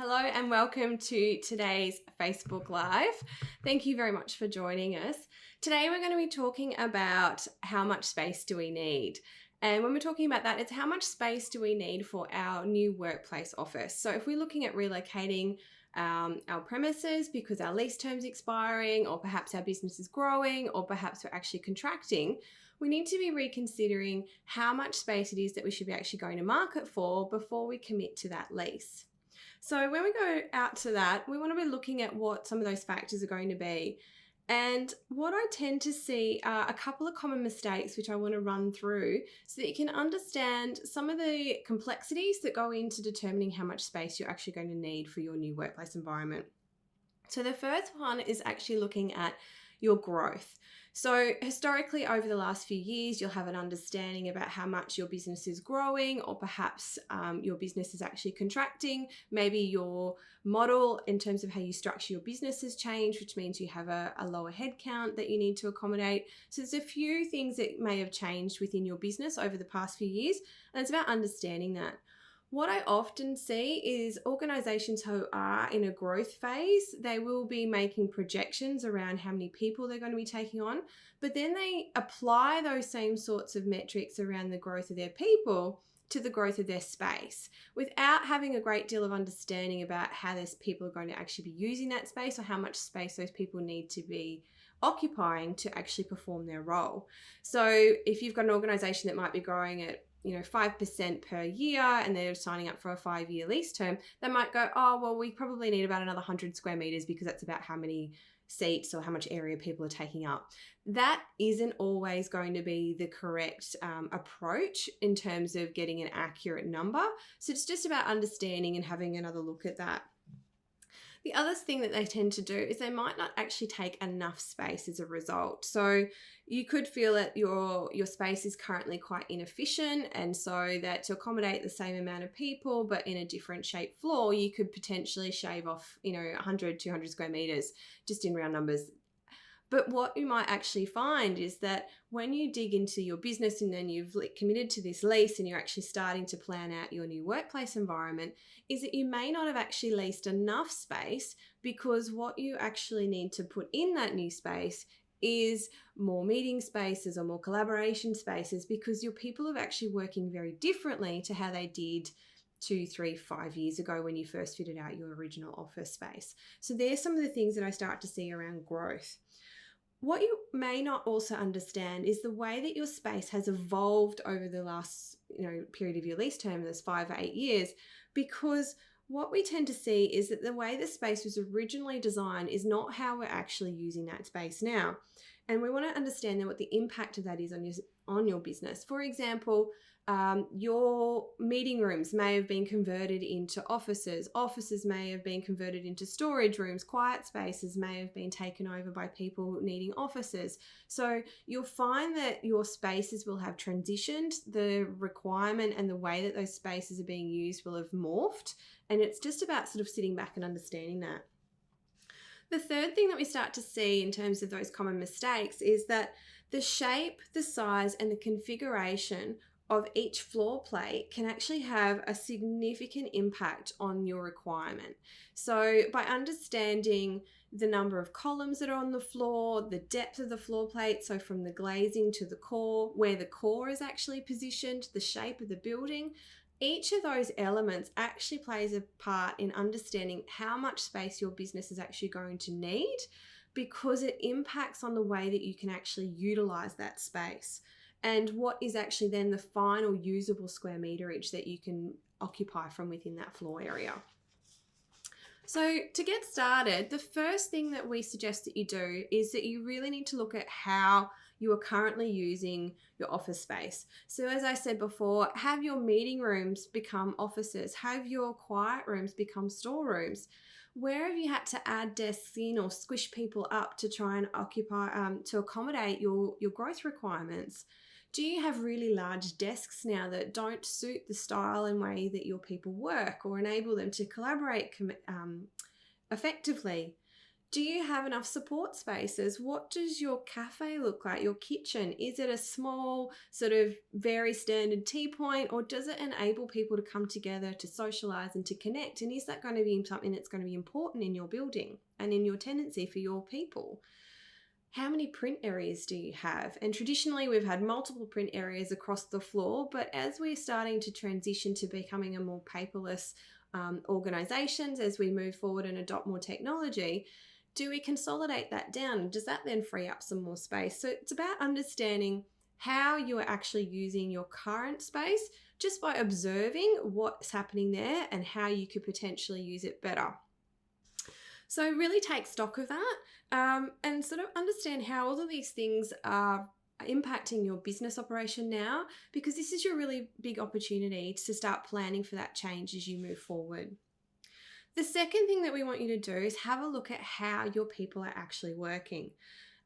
Hello and welcome to today's Facebook Live. Thank you very much for joining us. Today we're going to be talking about how much space do we need. And when we're talking about that, it's how much space do we need for our new workplace office. So if we're looking at relocating our premises because our lease term's expiring, or perhaps our business is growing, or perhaps we're actually contracting, we need to be reconsidering how much space it is that we should be actually going to market for before we commit to that lease. So when we go out to that, we want to be looking at what some of those factors are going to be. And what I tend to see are a couple of common mistakes which I want to run through so that you can understand some of the complexities that go into determining how much space you're actually going to need for your new workplace environment. So the first one is actually looking at your growth. So historically, over the last few years, you'll have an understanding about how much your business is growing, or perhaps your business is actually contracting. Maybe your model in terms of how you structure your business has changed, which means you have a lower headcount that you need to accommodate. So there's a few things that may have changed within your business over the past few years, and it's about understanding that. What I often see is organizations who are in a growth phase, they will be making projections around how many people they're going to be taking on, but then they apply those same sorts of metrics around the growth of their people to the growth of their space without having a great deal of understanding about how those people are going to actually be using that space, or how much space those people need to be occupying to actually perform their role. So if you've got an organization that might be growing at 5% per year and they're signing up for a 5-year lease term, they might go, oh, well, we probably need about another 100 square meters because that's about how many seats or how much area people are taking up. That isn't always going to be the correct approach in terms of getting an accurate number. So it's just about understanding and having another look at that. The other thing that they tend to do is they might not actually take enough space as a result. So you could feel that your space is currently quite inefficient, and so that to accommodate the same amount of people but in a different shaped floor, you could potentially shave off 100, 200 square meters, just in round numbers. But what you might actually find is that when you dig into your business and then you've committed to this lease and you're actually starting to plan out your new workplace environment, is that you may not have actually leased enough space, because what you actually need to put in that new space is more meeting spaces or more collaboration spaces, because your people are actually working very differently to how they did 2, 3, 5 years ago when you first fitted out your original office space. So there's some of the things that I start to see around growth. What you may not also understand is the way that your space has evolved over the last period of your lease term, that's 5 or 8 years, because what we tend to see is that the way the space was originally designed is not how we're actually using that space now. And we want to understand then what the impact of that is on your business. For example, your meeting rooms may have been converted into offices. Offices may have been converted into storage rooms. Quiet spaces may have been taken over by people needing offices. So you'll find that your spaces will have transitioned. The requirement and the way that those spaces are being used will have morphed. And it's just about sort of sitting back and understanding that. The third thing that we start to see in terms of those common mistakes is that the shape, the size, and the configuration of each floor plate can actually have a significant impact on your requirement. So by understanding the number of columns that are on the floor, the depth of the floor plate, so from the glazing to the core, where the core is actually positioned, the shape of the building, each of those elements actually plays a part in understanding how much space your business is actually going to need, because it impacts on the way that you can actually utilize that space and what is actually then the final usable square meterage that you can occupy from within that floor area. So to get started, the first thing that we suggest that you do is that you really need to look at how you are currently using your office space. So as I said before, have your meeting rooms become offices, have your quiet rooms become storerooms. Where have you had to add desks in or squish people up to try and to accommodate your growth requirements? Do you have really large desks now that don't suit the style and way that your people work or enable them to collaborate effectively? Do you have enough support spaces? What does your cafe look like? Your kitchen? Is it a small, sort of very standard tea point, or does it enable people to come together to socialize and to connect? And is that going to be something that's going to be important in your building and in your tenancy for your people? How many print areas do you have? And traditionally, we've had multiple print areas across the floor, but as we're starting to transition to becoming a more paperless organizations, as we move forward and adopt more technology, do we consolidate that down? Does that then free up some more space? So it's about understanding how you are actually using your current space just by observing what's happening there and how you could potentially use it better. So really take stock of that and sort of understand how all of these things are impacting your business operation now, because this is your really big opportunity to start planning for that change as you move forward. The second thing that we want you to do is have a look at how your people are actually working.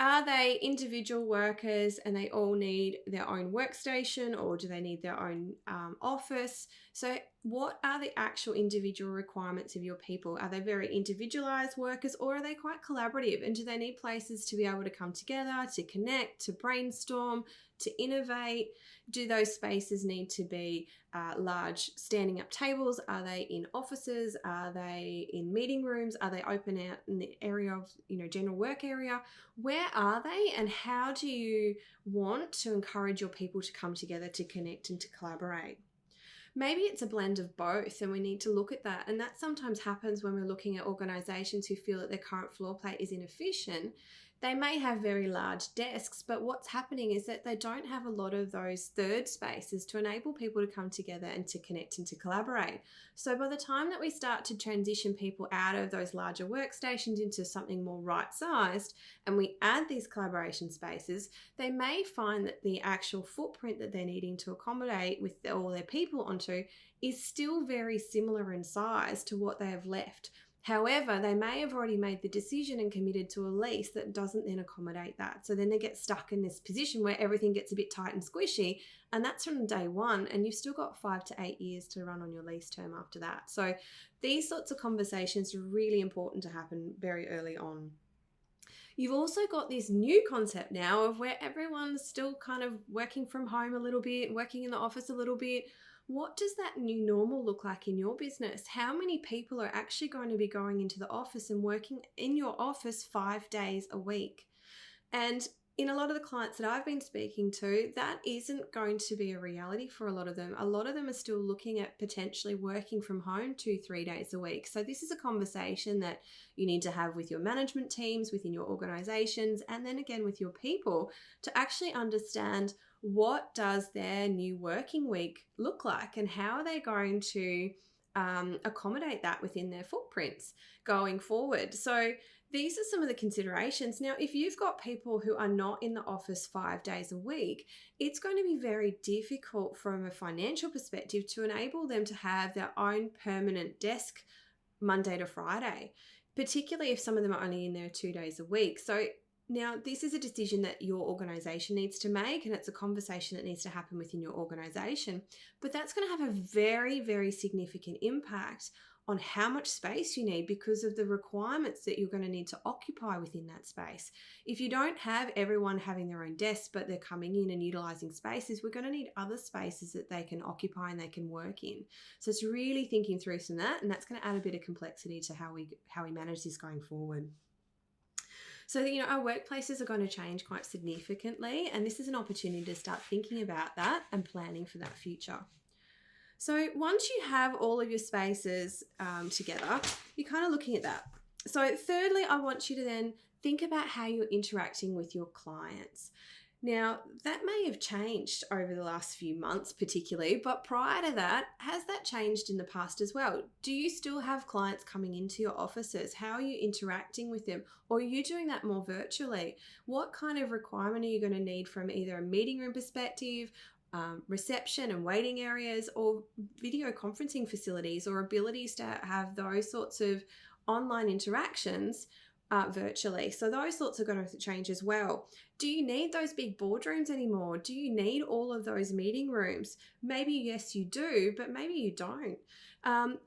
Are they individual workers and they all need their own workstation, or do they need their own office? So what are the actual individual requirements of your people? Are they very individualized workers, or are they quite collaborative? And do they need places to be able to come together, to connect, to brainstorm, to innovate? Do those spaces need to be large standing up tables? Are they in offices? Are they in meeting rooms? Are they open out in the area of, general work area? Where are they, and how do you want to encourage your people to come together, to connect and to collaborate? Maybe it's a blend of both, and we need to look at that. And that sometimes happens when we're looking at organizations who feel that their current floor plate is inefficient. They may have very large desks, but what's happening is that they don't have a lot of those third spaces to enable people to come together and to connect and to collaborate. So by the time that we start to transition people out of those larger workstations into something more right-sized, and we add these collaboration spaces, they may find that the actual footprint that they're needing to accommodate with all their people onto is still very similar in size to what they have left. However, they may have already made the decision and committed to a lease that doesn't then accommodate that. So then they get stuck in this position where everything gets a bit tight and squishy, and that's from day one, and you've still got 5 to 8 years to run on your lease term after that. So these sorts of conversations are really important to happen very early on. You've also got this new concept now of where everyone's still kind of working from home a little bit, working in the office a little bit. What does that new normal look like in your business? How many people are actually going to be going into the office and working in your office 5 days a week? And in a lot of the clients that I've been speaking to, that isn't going to be a reality for a lot of them. A lot of them are still looking at potentially working from home 2-3 days a week. So this is a conversation that you need to have with your management teams, within your organizations, and then again with your people to actually understand what does their new working week look like and how are they going to accommodate that within their footprints going forward. So these are some of the considerations. Now, if you've got people who are not in the office 5 days a week, it's going to be very difficult from a financial perspective to enable them to have their own permanent desk Monday to Friday, particularly if some of them are only in there 2 days a week. So now, this is a decision that your organization needs to make, and it's a conversation that needs to happen within your organization. But that's going to have a very, very significant impact on how much space you need because of the requirements that you're going to need to occupy within that space. If you don't have everyone having their own desks, but they're coming in and utilizing spaces, we're going to need other spaces that they can occupy and they can work in. So it's really thinking through some of that, and that's going to add a bit of complexity to how we manage this going forward. So, our workplaces are going to change quite significantly, and this is an opportunity to start thinking about that and planning for that future. So once you have all of your spaces together, you're kind of looking at that. So thirdly, I want you to then think about how you're interacting with your clients. Now, that may have changed over the last few months particularly, but prior to that, has that changed in the past as well? Do you still have clients coming into your offices? How are you interacting with them? Or are you doing that more virtually? What kind of requirement are you going to need from either a meeting room perspective, reception and waiting areas, or video conferencing facilities, or abilities to have those sorts of online interactions virtually? So those sorts are going to change as well. Do you need those big boardrooms anymore? Do you need all of those meeting rooms? Maybe yes you do, but maybe you don't.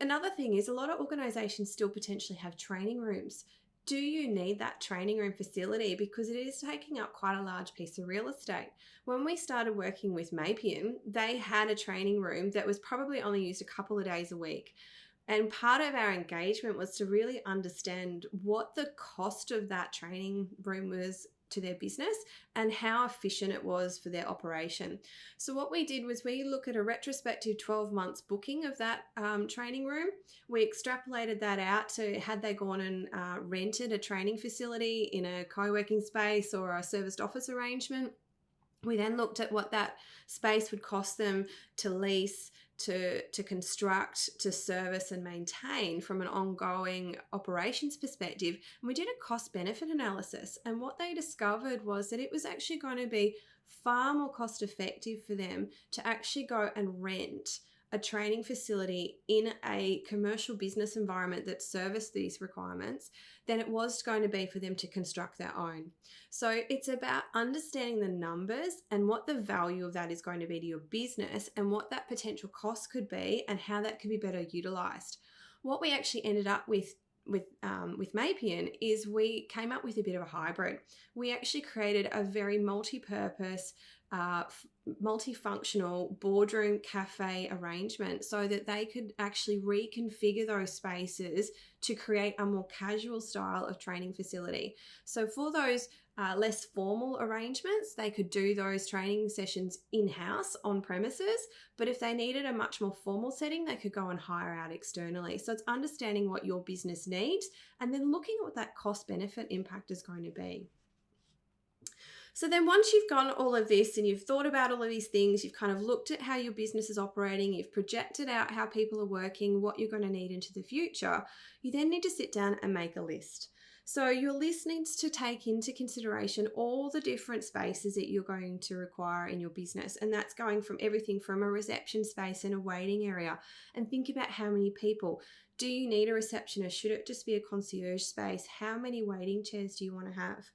Another thing is a lot of organizations still potentially have training rooms. Do you need that training room facility? Because it is taking up quite a large piece of real estate. When we started working with Mapian, they had a training room that was probably only used a couple of days a week. And part of our engagement was to really understand what the cost of that training room was to their business and how efficient it was for their operation. So what we did was we look at a retrospective 12 months booking of that training room. We extrapolated that out to had they gone and rented a training facility in a co-working space or a serviced office arrangement. We then looked at what that space would cost them to lease, to construct, to service and maintain from an ongoing operations perspective. And we did a cost benefit analysis. And what they discovered was that it was actually going to be far more cost effective for them to actually go and rent a training facility in a commercial business environment that serviced these requirements than it was going to be for them to construct their own. So it's about understanding the numbers and what the value of that is going to be to your business and what that potential cost could be and how that could be better utilized. What we actually ended up with Mapian is we came up with a bit of a hybrid. We actually created a very multi-purpose, multifunctional boardroom cafe arrangement so that they could actually reconfigure those spaces to create a more casual style of training facility. So for those less formal arrangements, they could do those training sessions in-house on premises, but if they needed a much more formal setting, they could go and hire out externally. So it's understanding what your business needs and then looking at what that cost benefit impact is going to be. So then once you've gone all of this and you've thought about all of these things, you've kind of looked at how your business is operating, you've projected out how people are working, what you're going to need into the future, you then need to sit down and make a list. So your list needs to take into consideration all the different spaces that you're going to require in your business. And that's going from everything from a reception space and a waiting area. And think about how many people. Do you need a receptionist? Should it just be a concierge space? How many waiting chairs do you want to have?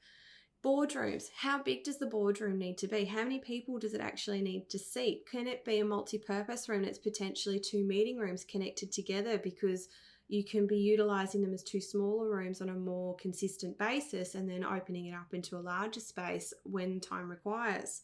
Boardrooms, how big does the boardroom need to be? How many people does it actually need to seat? Can it be a multi-purpose room that's potentially 2 meeting rooms connected together because you can be utilizing them as 2 smaller rooms on a more consistent basis and then opening it up into a larger space when time requires?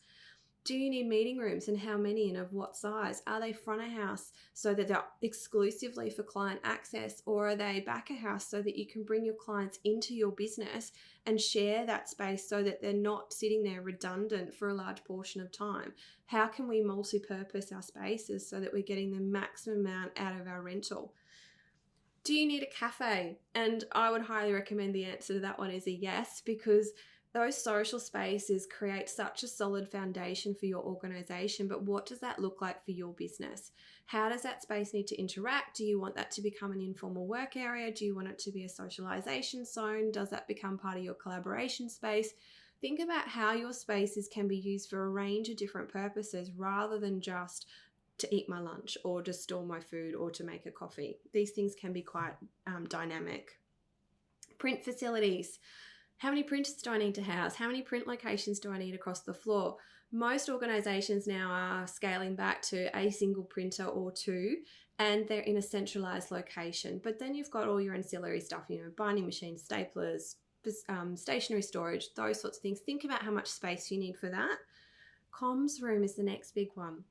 Do you need meeting rooms and how many and of what size? Are they front of house so that they're exclusively for client access, or are they back of house so that you can bring your clients into your business and share that space so that they're not sitting there redundant for a large portion of time? How can we multi-purpose our spaces so that we're getting the maximum amount out of our rental? Do you need a cafe? And I would highly recommend the answer to that one is a yes, because those social spaces create such a solid foundation for your organization, but what does that look like for your business? How does that space need to interact? Do you want that to become an informal work area? Do you want it to be a socialization zone? Does that become part of your collaboration space? Think about how your spaces can be used for a range of different purposes rather than just to eat my lunch or to store my food or to make a coffee. These things can be quite dynamic. Print facilities. How many printers do I need to house? How many print locations do I need across the floor? Most organizations now are scaling back to a single printer or 2, and they're in a centralized location. But then you've got all your ancillary stuff, binding machines, staplers, stationery storage, those sorts of things. Think about how much space you need for that. Comms room is the next big one.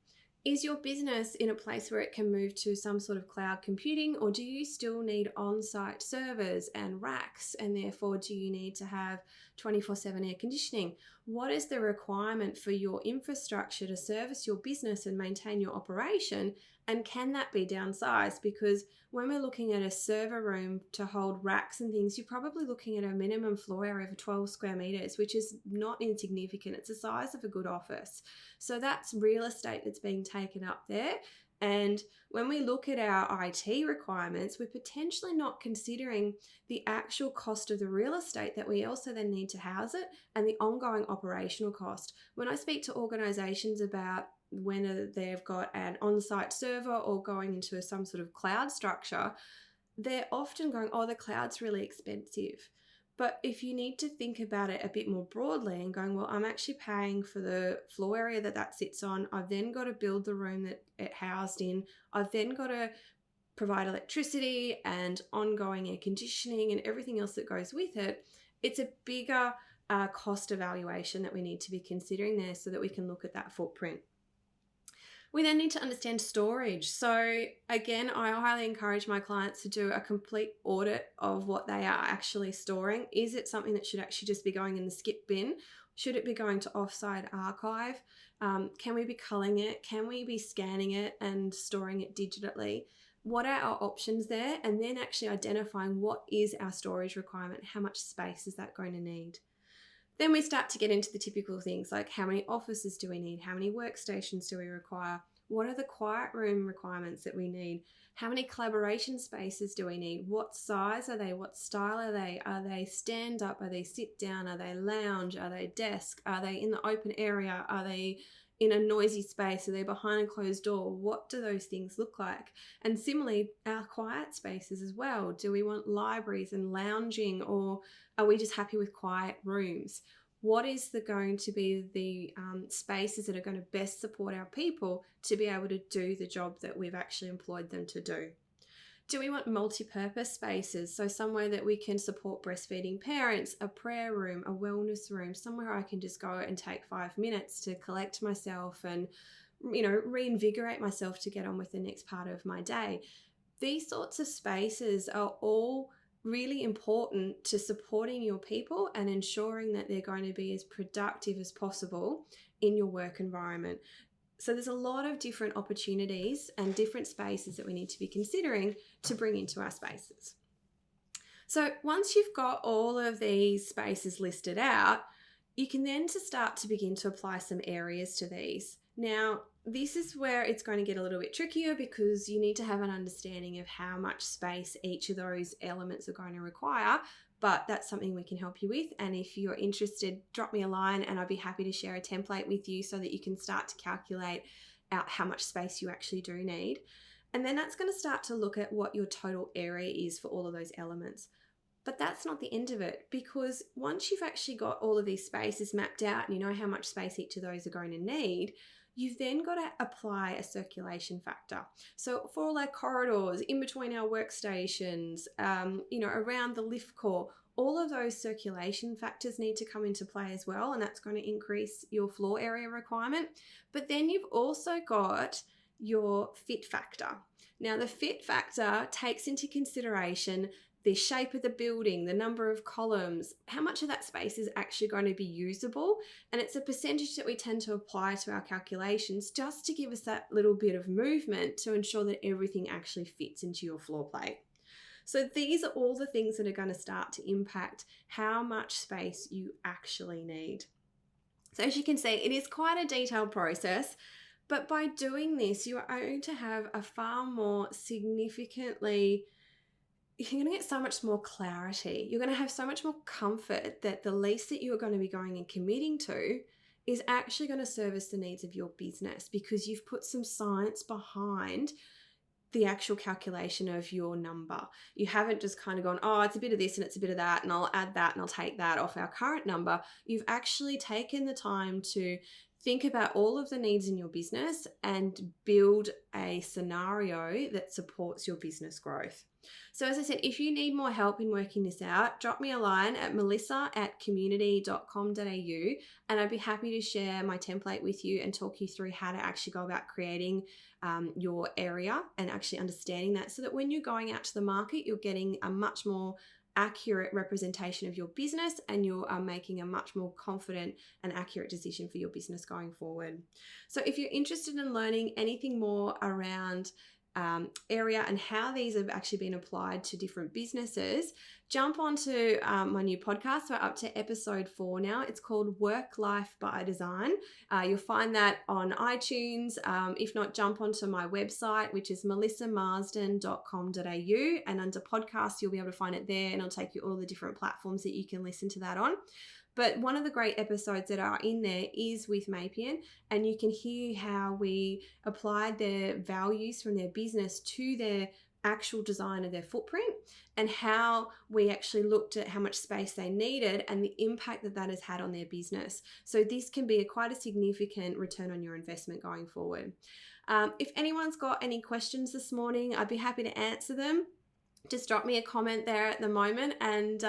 Is your business in a place where it can move to some sort of cloud computing, or do you still need on-site servers and racks, and therefore do you need to have 24/7 air conditioning? What is the requirement for your infrastructure to service your business and maintain your operation, and can that be downsized? Because when we're looking at a server room to hold racks and things, you're probably looking at a minimum floor area of 12 square meters, which is not insignificant. It's the size of a good office. So that's real estate that's being taken up there. And when we look at our IT requirements, we're potentially not considering the actual cost of the real estate that we also then need to house it and the ongoing operational cost. When I speak to organizations about when they've got an on-site server or going into some sort of cloud structure, they're often going, oh, the cloud's really expensive. But if you need to think about it a bit more broadly and going, well, I'm actually paying for the floor area that sits on. I've then got to build the room that it housed in. I've then got to provide electricity and ongoing air conditioning and everything else that goes with it, it's a bigger cost evaluation that we need to be considering there so that we can look at that footprint. We then need to understand storage. So again, I highly encourage my clients to do a complete audit of what they are actually storing. Is it something that should actually just be going in the skip bin? Should it be going to offsite archive? Can we be culling it? Can we be scanning it and storing it digitally? What are our options there? And then actually identifying what is our storage requirement? How much space is that going to need? Then we start to get into the typical things like how many offices do we need? How many workstations do we require? What are the quiet room requirements that we need? How many collaboration spaces do we need? What size are they? What style are they? Are they stand up? Are they sit down? Are they lounge? Are they desk? Are they in the open area? Are they in a noisy space? Are they behind a closed door? What do those things look like? And similarly, our quiet spaces as well. Do we want libraries and lounging, or are we just happy with quiet rooms? What is going to be the spaces that are going to best support our people to be able to do the job that we've actually employed them to do? Do we want multi-purpose spaces? So somewhere that we can support breastfeeding parents, a prayer room, a wellness room, somewhere I can just go and take 5 minutes to collect myself and, reinvigorate myself to get on with the next part of my day. These sorts of spaces are all really important to supporting your people and ensuring that they're going to be as productive as possible in your work environment. So there's a lot of different opportunities and different spaces that we need to be considering to bring into our spaces. So once you've got all of these spaces listed out, you can then start to begin to apply some areas to these. Now, this is where it's going to get a little bit trickier because you need to have an understanding of how much space each of those elements are going to require, but that's something we can help you with. And if you're interested, drop me a line and I'll be happy to share a template with you so that you can start to calculate out how much space you actually do need. And then that's going to start to look at what your total area is for all of those elements. But that's not the end of it, because once you've actually got all of these spaces mapped out and you know how much space each of those are going to need, you've then got to apply a circulation factor. So for all our corridors, in between our workstations, around the lift core, all of those circulation factors need to come into play as well, and that's going to increase your floor area requirement. But then you've also got your fit factor. Now, the fit factor takes into consideration the shape of the building, the number of columns, how much of that space is actually going to be usable. And it's a percentage that we tend to apply to our calculations just to give us that little bit of movement to ensure that everything actually fits into your floor plate. So these are all the things that are going to start to impact how much space you actually need. So as you can see, it is quite a detailed process, but by doing this, you are going to have a far more significantly, you're going to get so much more clarity. You're going to have so much more comfort that the lease that you're going to be going and committing to is actually going to service the needs of your business, because you've put some science behind the actual calculation of your number. You haven't just kind of gone, oh, it's a bit of this and it's a bit of that, and I'll add that and I'll take that off our current number. You've actually taken the time to think about all of the needs in your business and build a scenario that supports your business growth. So as I said, if you need more help in working this out, drop me a line at melissa@comuniti.com.au and I'd be happy to share my template with you and talk you through how to actually go about creating your area and actually understanding that, so that when you're going out to the market, you're getting a much more accurate representation of your business and you are making a much more confident and accurate decision for your business going forward. So if you're interested in learning anything more around area and how these have actually been applied to different businesses, jump onto my new podcast. We're up to episode 4 now. It's called Work Life by Design. You'll find that on iTunes. If not, jump onto my website, which is melissamarsden.com.au, and under podcasts, you'll be able to find it there, and it'll take you all the different platforms that you can listen to that on. But one of the great episodes that are in there is with Mapian, and you can hear how we applied their values from their business to their actual design of their footprint, and how we actually looked at how much space they needed and the impact that that has had on their business. So this can be quite a significant return on your investment going forward. If anyone's got any questions this morning, I'd be happy to answer them. Just drop me a comment there at the moment, and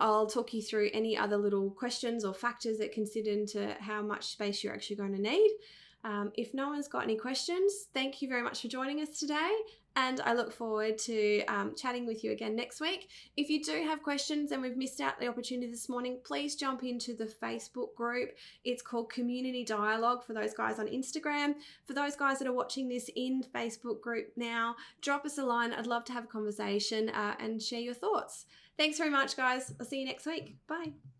I'll talk you through any other little questions or factors that consider into how much space you're actually going to need. If no one's got any questions, thank you very much for joining us today, and I look forward to chatting with you again next week. If you do have questions and we've missed out the opportunity this morning, please jump into the Facebook group. It's called Community Dialogue for those guys on Instagram. For those guys that are watching this in Facebook group now, drop us a line. I'd love to have a conversation and share your thoughts. Thanks very much, guys. I'll see you next week. Bye.